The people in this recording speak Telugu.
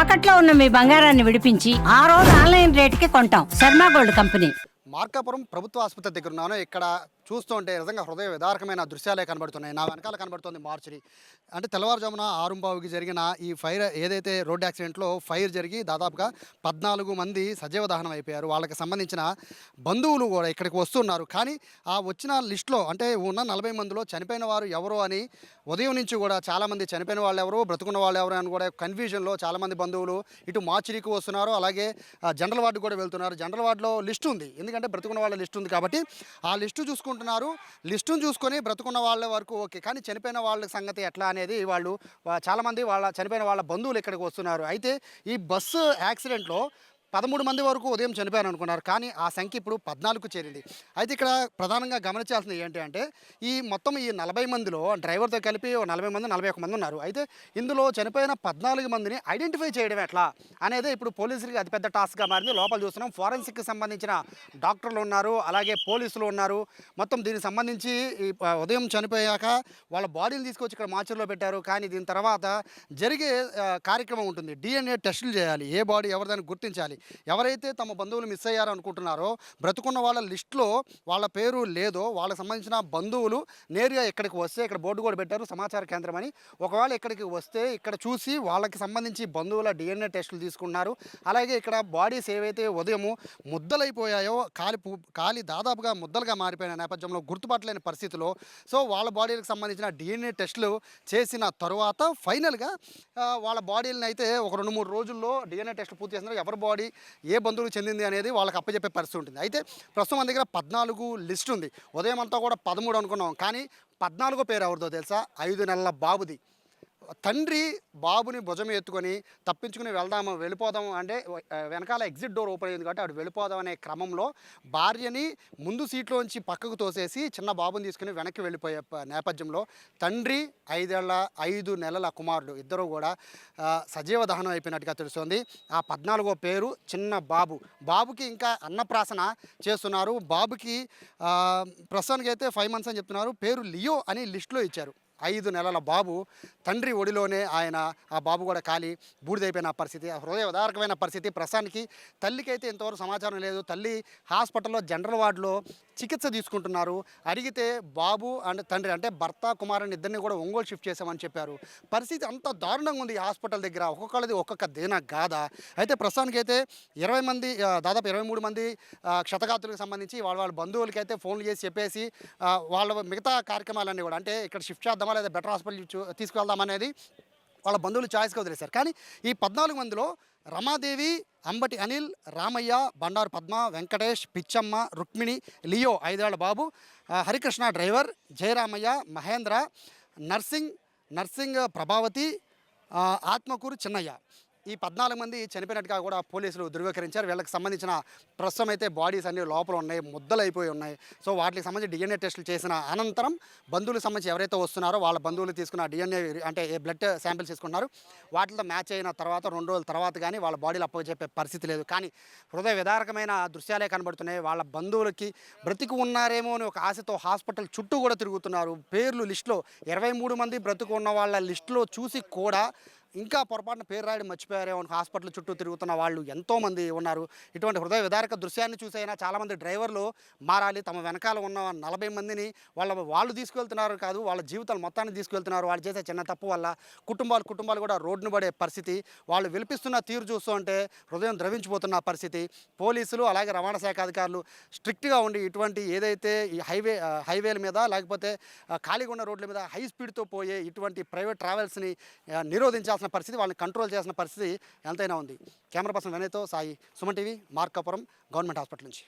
తాకట్లో ఉన్న మీ బంగారాన్ని విడిపించి ఆ రోజు ఆన్లైన్ రేటుకి కొంటాం. Sharma gold company. మార్కాపురం ప్రభుత్వ ఆసుపత్రి దగ్గర ఉన్నాను. ఇక్కడ చూస్తుంటే నిజంగా హృదయ విదారకమైన దృశ్యాలే కనబడుతున్నాయి. నా వెనకాల కనబడుతుంది మార్చురీ. అంటే తెల్లవారుజామున 6:15కి జరిగిన ఈ ఫైర్ ఏదైతే రోడ్ యాక్సిడెంట్లో ఫైర్ జరిగి దాదాపుగా 14 మంది సజీవ దహనం అయిపోయారు. వాళ్ళకి సంబంధించిన బంధువులు కూడా ఇక్కడికి వస్తున్నారు. కానీ ఆ వచ్చిన లిస్టులో అంటే ఉన్న 40 మందిలో చనిపోయిన వారు ఎవరు అని ఉదయం నుంచి కూడా చాలామంది చనిపోయిన వాళ్ళు ఎవరు, బ్రతుకున్న వాళ్ళు ఎవరు అని కూడా కన్ఫ్యూజన్లో చాలామంది బంధువులు ఇటు మార్చురీకి వస్తున్నారు. అలాగే జనరల్ వార్డు కూడా వెళ్తున్నారు. జనరల్ వార్డులో లిస్ట్ ఉంది, ఎందుకంటే బ్రతుకున్న వాళ్ళ లిస్ట్ ఉంది కాబట్టి ఆ లిస్టు చూసుకుంటున్నారు. లిస్టును చూసుకొని బ్రతుకున్న వాళ్ళ వరకు ఓకే, కానీ చనిపోయిన వాళ్ళ సంగతి ఎట్లా అనేది వాళ్ళు చాలామంది వాళ్ళ చనిపోయిన వాళ్ళ బంధువులు ఇక్కడికి వస్తున్నారు. అయితే ఈ బస్సు యాక్సిడెంట్లో 13 మంది వరకు ఉదయం చనిపోయారు అనుకున్నారు, కానీ ఆ సంఖ్య ఇప్పుడు 14కు చేరింది. అయితే ఇక్కడ ప్రధానంగా గమనించాల్సింది ఏంటి అంటే ఈ మొత్తం ఈ 40 మందిలో డ్రైవర్తో కలిపి 40 మంది 41 మంది ఉన్నారు. అయితే ఇందులో చనిపోయిన 14 మందిని ఐడెంటిఫై చేయడం ఎట్లా అనేది ఇప్పుడు పోలీసులకి అతిపెద్ద టాస్క్గా మారింది. లోపల చూస్తున్నాం, ఫోరెన్సిక్కి సంబంధించిన డాక్టర్లు ఉన్నారు, అలాగే పోలీసులు ఉన్నారు. మొత్తం దీనికి సంబంధించి ఈ ఉదయం చనిపోయాక వాళ్ళ బాడీని తీసుకొచ్చి ఇక్కడ మార్చర్లో పెట్టారు. కానీ దీని తర్వాత జరిగే కార్యక్రమం ఉంటుంది. DNA టెస్టులు చేయాలి, ఏ బాడీ ఎవరిదని గుర్తించాలి. ఎవరైతే తమ బంధువులు మిస్ అయ్యారో అనుకుంటున్నారో, బ్రతుకున్న వాళ్ళ లిస్టులో వాళ్ళ పేరు లేదో వాళ్ళకి సంబంధించిన బంధువులు నేరుగా ఇక్కడికి వస్తే, ఇక్కడ బోర్డు కూడా పెట్టారు సమాచార కేంద్రం అని, ఒకవేళ ఇక్కడికి వస్తే ఇక్కడ చూసి వాళ్ళకి సంబంధించి బంధువుల DNA టెస్టులు తీసుకున్నారు. అలాగే ఇక్కడ బాడీస్ ఏవైతే ఉదయము ముద్దలైపోయాయో కాలి దాదాపుగా ముద్దలుగా మారిపోయిన నేపథ్యంలో గుర్తుపట్టలేని పరిస్థితిలో సో వాళ్ళ బాడీలకు సంబంధించిన DNA టెస్టులు చేసిన తరువాత ఫైనల్గా వాళ్ళ బాడీలను అయితే ఒక 2-3 రోజుల్లో DNA టెస్టులు పూర్తి చేస్తున్నారు. ఎవరి బాడీ ఏ బంధువులకు చెందింది అనేది వాళ్ళకి అప్పచెప్పే పరిస్థితి ఉంటుంది. అయితే ప్రస్తుతం మన దగ్గర 14 లిస్ట్ ఉంది. ఉదయం అంతా కూడా 13 అనుకున్నాం, కానీ 14 పేరు ఎవరిదో తెలుసా? 5 నెలల బాబుది. తండ్రి బాబుని భుజం ఎత్తుకొని తప్పించుకుని వెళ్ళిపోదాం అంటే వెనకాల ఎగ్జిట్ డోర్ ఓపెన్ అయింది కాబట్టి అటు వెళ్ళిపోదాం అనే క్రమంలో భార్యని ముందు సీట్లోంచి పక్కకు తోసేసి చిన్న బాబుని తీసుకుని వెనక్కి వెళ్ళిపోయే నేపథ్యంలో తండ్రి 5 నెలల కుమారుడు ఇద్దరు కూడా సజీవ దహనం అయిపోయినట్టుగా తెలుస్తుంది. ఆ 14వ పేరు చిన్న బాబు. బాబుకి ఇంకా అన్నప్రాసన చేస్తున్నారు. బాబుకి ప్రస్తుతానికి అయితే 5 months అని చెప్తున్నారు. పేరు లియో అని లిస్టులో ఇచ్చారు. 5 నెలల బాబు, తండ్రి ఒడిలోనే ఆయన, ఆ బాబు కూడా కాలి బూడిదైపోయిన పరిస్థితి, హృదయ విదారకమైన పరిస్థితి. ప్రస్తుతానికి తల్లికైతే ఇంతవరకు సమాచారం లేదు. తల్లి హాస్పిటల్లో జనరల్ వార్డులో చికిత్స తీసుకుంటున్నారు. అడిగితే బాబు అండ్ తండ్రి అంటే భర్త కుమారుని ఇద్దరిని కూడా ఒంగోలు షిఫ్ట్ చేసామని చెప్పారు. పరిస్థితి అంత దారుణంగా ఉంది ఈ హాస్పిటల్ దగ్గర. ఒక్కొక్కళ్ళది ఒక్కొక్క దేన గాథ. అయితే ప్రస్తుతానికైతే 20 మంది దాదాపు 23 మంది క్షతగాతులకు సంబంధించి వాళ్ళ బంధువులకి అయితే ఫోన్లు చేసి చెప్పేసి వాళ్ళ మిగతా కార్యక్రమాలన్నీ కూడా అంటే ఇక్కడ షిఫ్ట్ చేద్దామా లేదా బెటర్ హాస్పిటల్ తీసుకువెళ్దామనేది వాళ్ళ బంధువులు చాయిస్గా వదిలేశారు. కానీ ఈ 14 మందిలో రమాదేవి, అంబటి అనిల్, రామయ్య, బండారు పద్మ, వెంకటేష్, పిచ్చమ్మ, రుక్మిణి, లియో 5 ఏళ్ల బాబు, హరికృష్ణ డ్రైవర్, జయరామయ్య, మహేంద్ర, నర్సింగ్ ప్రభావతి, ఆత్మకూరు చిన్నయ్య, ఈ 14 మంది చనిపోయినట్టుగా కూడా పోలీసులు ధృవీకరించారు. వీళ్ళకి సంబంధించిన ప్రస్తుతం అయితే బాడీస్ అన్ని లోపల ఉన్నాయి, ముద్దలైపోయి ఉన్నాయి. సో వాటికి సంబంధించి DNA టెస్టులు చేసిన అనంతరం బంధువులకు సంబంధించి ఎవరైతే వస్తున్నారో వాళ్ళ బంధువులు తీసుకున్న DNA అంటే బ్లడ్ శాంపిల్స్ తీసుకున్నారు. వాటితో మ్యాచ్ అయిన తర్వాత 2 రోజుల తర్వాత కానీ వాళ్ళ బాడీలు అప్పచెప్పే పరిస్థితి లేదు. కానీ హృదయ విదారకమైన దృశ్యాలే కనబడుతున్నాయి. వాళ్ళ బంధువులకి బ్రతికి ఉన్నారేమో అని ఒక ఆశతో హాస్పిటల్ చుట్టూ కూడా తిరుగుతున్నారు. పేర్లు లిస్టులో 23 మంది బ్రతుకు ఉన్న వాళ్ళ లిస్టులో చూసి కూడా ఇంకా పొరపాటున పేరు రాయడం మర్చిపోయారేమో హాస్పిటల్ చుట్టూ తిరుగుతున్న వాళ్ళు ఎంతోమంది ఉన్నారు. ఇటువంటి హృదయ విదారక దృశ్యాన్ని చూసైనా చాలామంది డ్రైవర్లు మారాలి. తమ వెనకాల ఉన్న 40 మందిని వాళ్ళు తీసుకువెళ్తున్నారు కాదు, వాళ్ళ జీవితాలు మొత్తాన్ని తీసుకువెళ్తున్నారు. వాళ్ళు చేసే చిన్న తప్పు వల్ల కుటుంబాలు కూడా రోడ్డును పడే పరిస్థితి. వాళ్ళు విలిపిస్తున్న తీరు చూస్తూ ఉంటే హృదయం ద్రవించిపోతున్న పరిస్థితి. పోలీసులు అలాగే రవాణా శాఖ అధికారులు స్ట్రిక్ట్గా ఉండి ఇటువంటి ఏదైతే ఈ హైవేల మీద లేకపోతే ఖాళీగా ఉన్న రోడ్ల మీద హై స్పీడ్తో పోయే ఇటువంటి ప్రైవేట్ ట్రావెల్స్ని నిరోధించాల్సిన పరిస్థితి, వాళ్ళని కంట్రోల్ చేసిన పరిస్థితి ఎంతైనా ఉంది. కెమెరా పర్సన్ వినయ్తో Sai, Suman TV, Markapuram government hospital నుంచి.